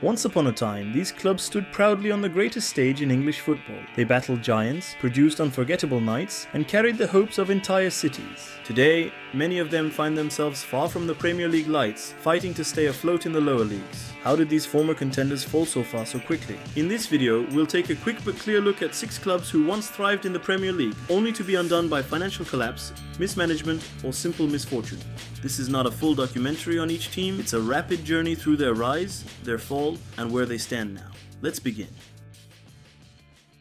Once upon a time, these clubs stood proudly on the greatest stage in English football. They battled giants, produced unforgettable nights, and carried the hopes of entire cities. Today, many of them find themselves far from the Premier League lights, fighting to stay afloat in the lower leagues. How did these former contenders fall so far so quickly? In this video, we'll take a quick but clear look at 6 clubs who once thrived in the Premier League, only to be undone by financial collapse, mismanagement, or simple misfortune. This is not a full documentary on each team, it's a rapid journey through their rise, their fall, and where they stand now. Let's begin.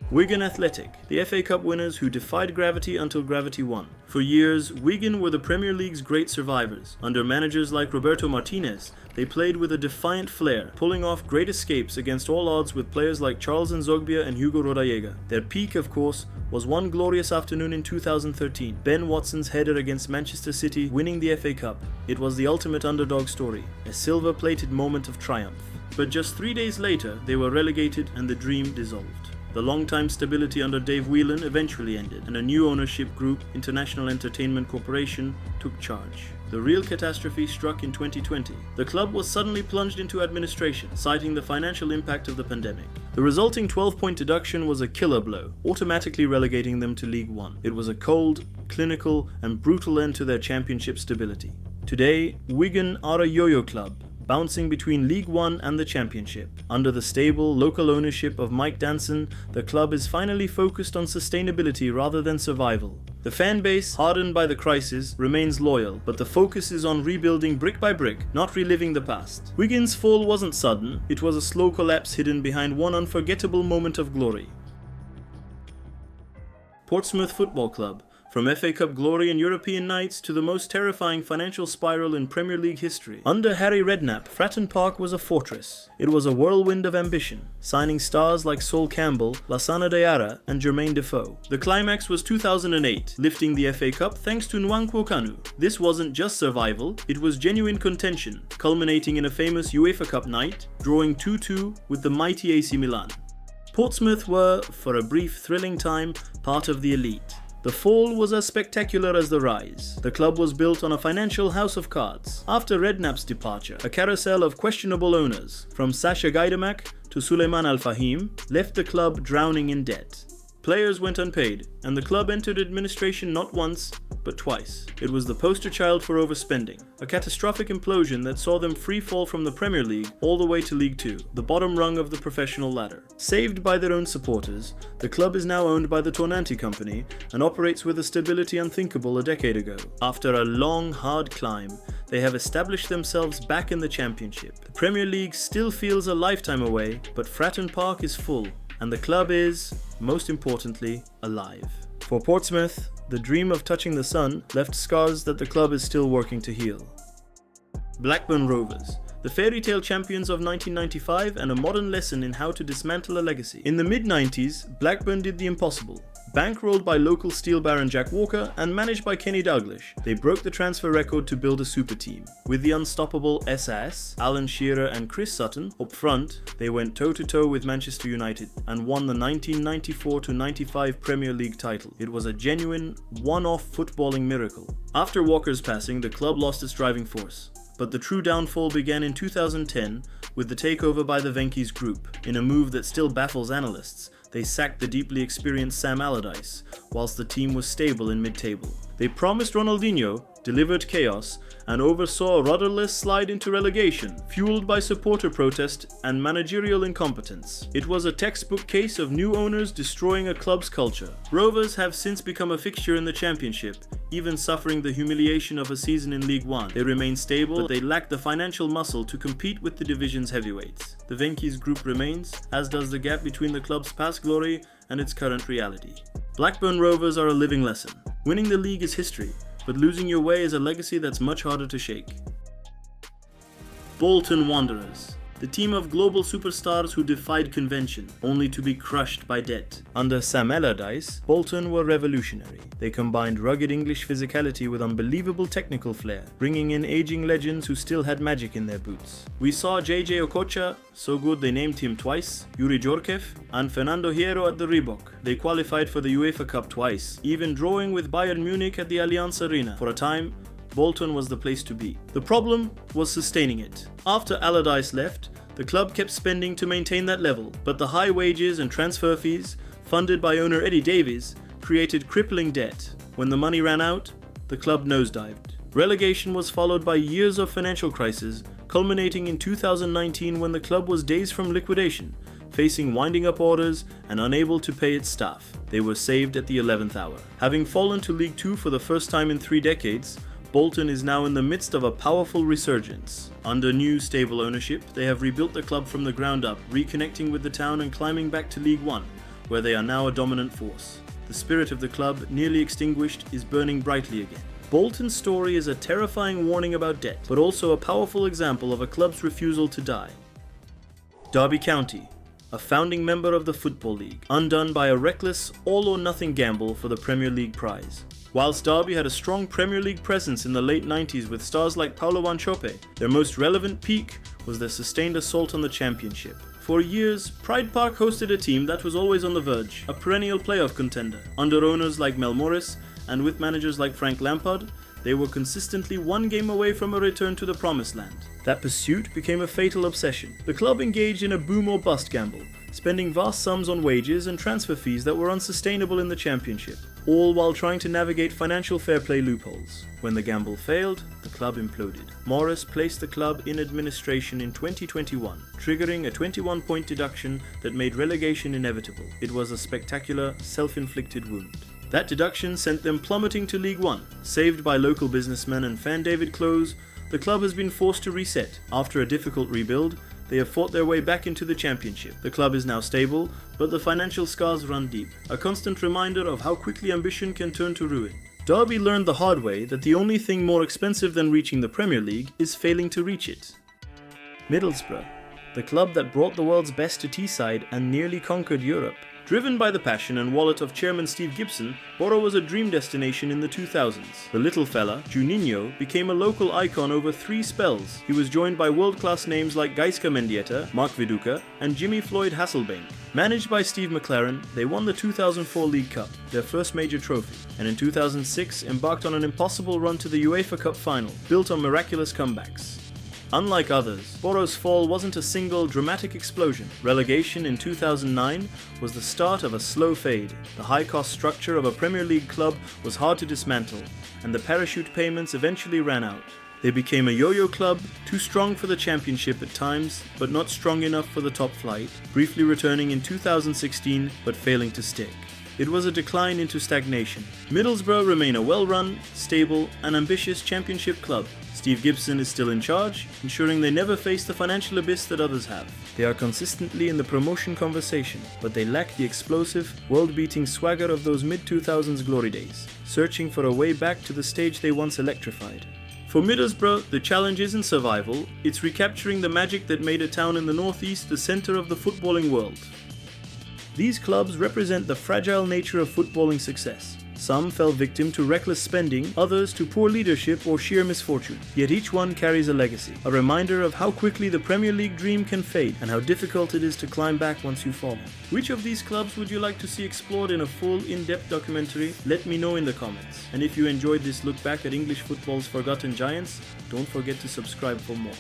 Wigan Athletic, the FA Cup winners who defied gravity until gravity won. For years, Wigan were the Premier League's great survivors. Under managers like Roberto Martinez, they played with a defiant flair, pulling off great escapes against all odds with players like Charles Nzogbia and Hugo Rodallega. Their peak, of course, was one glorious afternoon in 2013, Ben Watson's header against Manchester City winning the FA Cup. It was the ultimate underdog story, a silver-plated moment of triumph. But just 3 days later, they were relegated and the dream dissolved. The long-time stability under Dave Whelan eventually ended, and a new ownership group, International Entertainment Corporation, took charge. The real catastrophe struck in 2020. The club was suddenly plunged into administration, citing the financial impact of the pandemic. The resulting 12-point deduction was a killer blow, automatically relegating them to League One. It was a cold, clinical, and brutal end to their championship stability. Today, Wigan are a yo-yo club, bouncing between League One and the Championship. Under the stable, local ownership of Mike Danson, the club is finally focused on sustainability rather than survival. The fan base, hardened by the crisis, remains loyal, but the focus is on rebuilding brick by brick, not reliving the past. Wigan's fall wasn't sudden, it was a slow collapse hidden behind one unforgettable moment of glory. Portsmouth Football Club. From FA Cup glory and European nights to the most terrifying financial spiral in Premier League history. Under Harry Redknapp, Fratton Park was a fortress. It was a whirlwind of ambition, signing stars like Sol Campbell, Lassana Diarra and Jermaine Defoe. The climax was 2008, lifting the FA Cup thanks to Nwankwo Kanu. This wasn't just survival, it was genuine contention, culminating in a famous UEFA Cup night, drawing 2-2 with the mighty AC Milan. Portsmouth were, for a brief thrilling time, part of the elite. The fall was as spectacular as the rise. The club was built on a financial house of cards. After Redknapp's departure, a carousel of questionable owners, from Sasha Gaidamak to Suleiman Al Fahim, left the club drowning in debt. Players went unpaid, and the club entered administration not once, but twice. It was the poster child for overspending, a catastrophic implosion that saw them free fall from the Premier League all the way to League Two, the bottom rung of the professional ladder. Saved by their own supporters, the club is now owned by the Tornanti Company and operates with a stability unthinkable a decade ago. After a long, hard climb, they have established themselves back in the Championship. The Premier League still feels a lifetime away, but Fratton Park is full, and the club is, most importantly, alive. For Portsmouth, the dream of touching the sun left scars that the club is still working to heal. Blackburn Rovers, the fairy tale champions of 1995 and a modern lesson in how to dismantle a legacy. In the mid-90s, Blackburn did the impossible. Bankrolled by local steel baron Jack Walker and managed by Kenny Dalglish, they broke the transfer record to build a super team. With the unstoppable SAS, Alan Shearer and Chris Sutton up front, they went toe-to-toe with Manchester United and won the 1994-95 Premier League title. It was a genuine, one-off footballing miracle. After Walker's passing, the club lost its driving force. But the true downfall began in 2010 with the takeover by the Venky's group. In a move that still baffles analysts, they sacked the deeply experienced Sam Allardyce, whilst the team was stable in mid-table. They promised Ronaldinho, delivered chaos, and oversaw a rudderless slide into relegation, fueled by supporter protest and managerial incompetence. It was a textbook case of new owners destroying a club's culture. Rovers have since become a fixture in the Championship, even suffering the humiliation of a season in League One. They remain stable, but they lack the financial muscle to compete with the division's heavyweights. The Venky's group remains, as does the gap between the club's past glory and its current reality. Blackburn Rovers are a living lesson. Winning the league is history, but losing your way is a legacy that's much harder to shake. Bolton Wanderers, the team of global superstars who defied convention, only to be crushed by debt. Under Sam Allardyce, Bolton were revolutionary. They combined rugged English physicality with unbelievable technical flair, bringing in aging legends who still had magic in their boots. We saw JJ Okocha, so good they named him twice, Yuri Djorkaeff, and Fernando Hierro at the Reebok. They qualified for the UEFA Cup twice, even drawing with Bayern Munich at the Allianz Arena. For a time, Bolton was the place to be. The problem was sustaining it. After Allardyce left, The club kept spending to maintain that level, but the high wages and transfer fees, funded by owner Eddie Davies, created crippling debt. When the money ran out, the club nosedived. Relegation was followed by years of financial crisis, culminating in 2019 when the club was days from liquidation, facing winding up orders and unable to pay its staff. They were saved at the 11th hour. Having fallen to League Two for the first time in 3 decades, Bolton is now in the midst of a powerful resurgence. Under new, stable ownership, they have rebuilt the club from the ground up, reconnecting with the town and climbing back to League One, where they are now a dominant force. The spirit of the club, nearly extinguished, is burning brightly again. Bolton's story is a terrifying warning about debt, but also a powerful example of a club's refusal to die. Derby County, a founding member of the Football League, undone by a reckless, all-or-nothing gamble for the Premier League prize. Whilst Derby had a strong Premier League presence in the late 90s with stars like Paulo Wanchope, their most relevant peak was their sustained assault on the Championship. For years, Pride Park hosted a team that was always on the verge, a perennial playoff contender. Under owners like Mel Morris and with managers like Frank Lampard, they were consistently one game away from a return to the promised land. That pursuit became a fatal obsession. The club engaged in a boom or bust gamble, spending vast sums on wages and transfer fees that were unsustainable in the Championship, all while trying to navigate financial fair play loopholes. When the gamble failed, the club imploded. Morris placed the club in administration in 2021, triggering a 21-point deduction that made relegation inevitable. It was a spectacular, self-inflicted wound. That deduction sent them plummeting to League One. Saved by local businessman and fan David Close, the club has been forced to reset. After a difficult rebuild, they have fought their way back into the Championship. The club is now stable, but the financial scars run deep, a constant reminder of how quickly ambition can turn to ruin. Derby learned the hard way that the only thing more expensive than reaching the Premier League is failing to reach it. Middlesbrough, the club that brought the world's best to Teesside and nearly conquered Europe. Driven by the passion and wallet of chairman Steve Gibson, Borough was a dream destination in the 2000s. The little fella, Juninho, became a local icon over 3 spells. He was joined by world-class names like Gaizka Mendieta, Mark Viduka, and Jimmy Floyd Hasselbank. Managed by Steve McLaren, they won the 2004 League Cup, their first major trophy, and in 2006 embarked on an impossible run to the UEFA Cup final, built on miraculous comebacks. Unlike others, Borough's fall wasn't a single dramatic explosion. Relegation in 2009 was the start of a slow fade. The high-cost structure of a Premier League club was hard to dismantle, and the parachute payments eventually ran out. They became a yo-yo club, too strong for the Championship at times, but not strong enough for the top flight, briefly returning in 2016 but failing to stick. It was a decline into stagnation. Middlesbrough remain a well-run, stable, and ambitious Championship club. Steve Gibson is still in charge, ensuring they never face the financial abyss that others have. They are consistently in the promotion conversation, but they lack the explosive, world-beating swagger of those mid-2000s glory days, searching for a way back to the stage they once electrified. For Middlesbrough, the challenge isn't survival, it's recapturing the magic that made a town in the northeast the centre of the footballing world. These clubs represent the fragile nature of footballing success. Some fell victim to reckless spending, others to poor leadership or sheer misfortune. Yet each one carries a legacy, a reminder of how quickly the Premier League dream can fade and how difficult it is to climb back once you've fallen. Which of these clubs would you like to see explored in a full, in-depth documentary? Let me know in the comments. And if you enjoyed this look back at English football's forgotten giants, don't forget to subscribe for more.